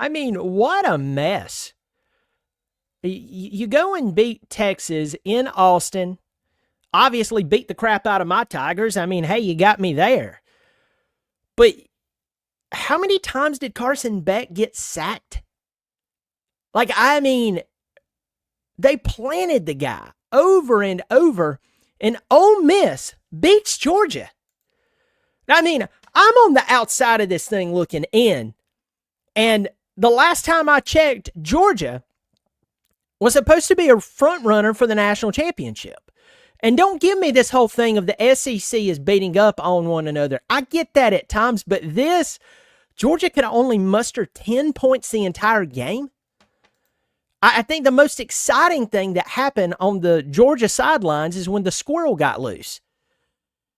I mean, what a mess. You go and beat Texas in Austin, obviously beat the crap out of my Tigers. I mean, hey, you got me there. But how many times did Carson Beck get sacked? Like, I mean, they planted the guy over and over, and Ole Miss beats Georgia. I mean, I'm on the outside of this thing looking in, and the last time I checked, Georgia was supposed to be a front runner for the national championship. And don't give me this whole thing of the SEC is beating up on one another. I get that at times, but this, Georgia could only muster 10 points the entire game. I think the most exciting thing that happened on the Georgia sidelines is when the squirrel got loose.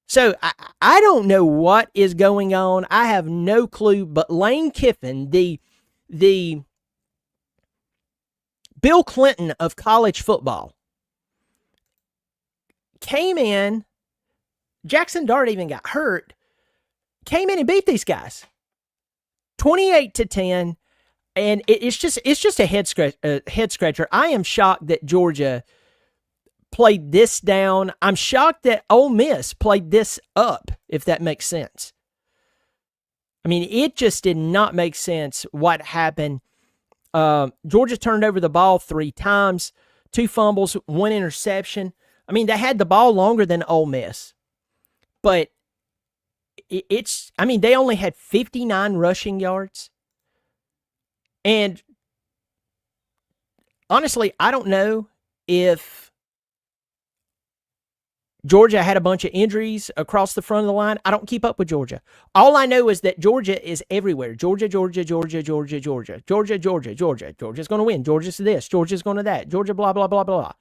So I don't know what is going on. I have no clue, but Lane Kiffin, the Bill Clinton of college football, came in. Jackson Dart even got hurt. Came in and beat these guys 28-10, and it's just a head scratcher. I am shocked that Georgia played this down. I'm shocked that Ole Miss played this up, if that makes sense. I mean, it just did not make sense what happened. Georgia turned over the ball 3 times, 2 fumbles, 1 interception. I mean, they had the ball longer than Ole Miss, but they only had 59 rushing yards. And honestly, I don't know if Georgia had a bunch of injuries across the front of the line. I don't keep up with Georgia. All I know is that Georgia is everywhere. Georgia. Georgia's going to win. Georgia's this. Georgia's going to that. Georgia, blah, blah, blah, blah.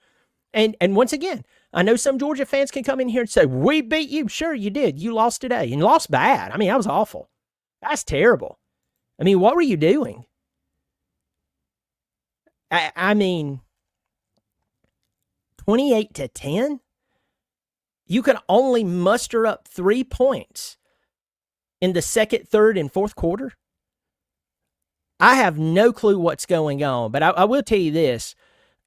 And once again, I know some Georgia fans can come in here and say, we beat you. Sure, you did. You lost today, and lost bad. I mean, that was awful. That's terrible. I mean, what were you doing? I mean, 28-10? You can only muster up 3 points in the second, third, and fourth quarter? I have no clue what's going on, but I will tell you this.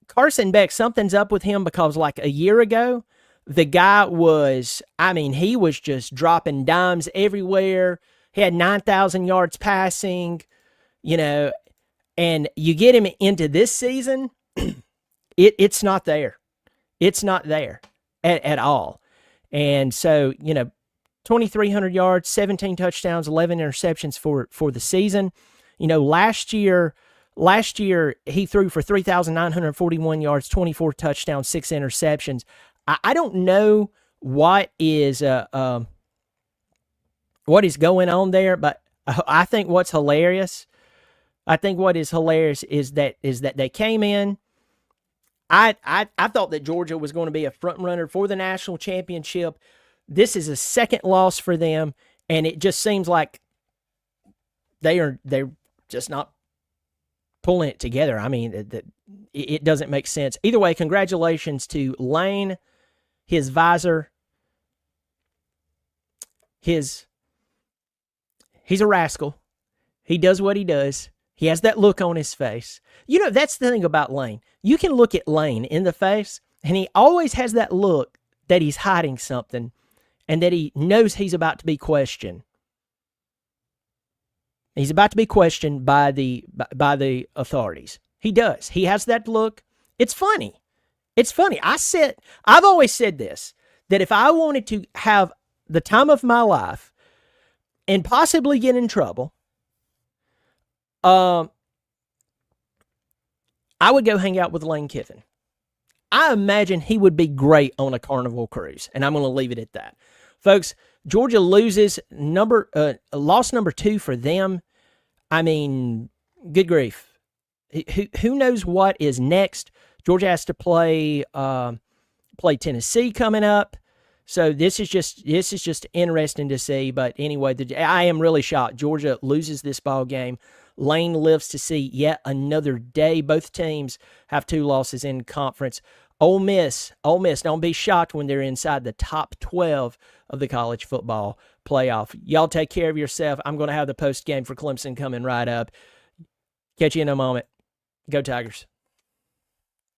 Carson Beck, something's up with him because like a year ago, the guy was, he was just dropping dimes everywhere. He had 9,000 yards passing, and you get him into this season, it's not there. It's not there at all. And so, 2,300 yards, 17 touchdowns, 11 interceptions for the season. Last year he threw for 3,941 yards, 24 touchdowns, 6 interceptions. I don't know what is going on there, but I think what is hilarious is that they came in. I thought that Georgia was going to be a front runner for the national championship. This is a second loss for them, and it just seems like they're just not pulling it together. I mean, it doesn't make sense. Either way, congratulations to Lane, his visor. He's a rascal. He does what he does. He has that look on his face. That's the thing about Lane. You can look at Lane in the face, and he always has that look that he's hiding something and that he knows he's about to be questioned. He's about to be questioned by the authorities. He does. He has that look. It's funny. It's funny. I've always said this, that if I wanted to have the time of my life and possibly get in trouble, I would go hang out with Lane Kiffin. I imagine he would be great on a Carnival cruise, and I'm going to leave it at that. Folks, Georgia loses loss number 2 for them. I mean, good grief. Who knows what is next? Georgia has to play Tennessee coming up. So this is just interesting to see. But anyway, I am really shocked. Georgia loses this ball game. Lane lives to see yet another day. Both teams have 2 losses in conference. Ole Miss, don't be shocked when they're inside the top 12 of the college football playoff. Y'all take care of yourself. I'm going to have the post game for Clemson coming right up. Catch you in a moment. Go Tigers.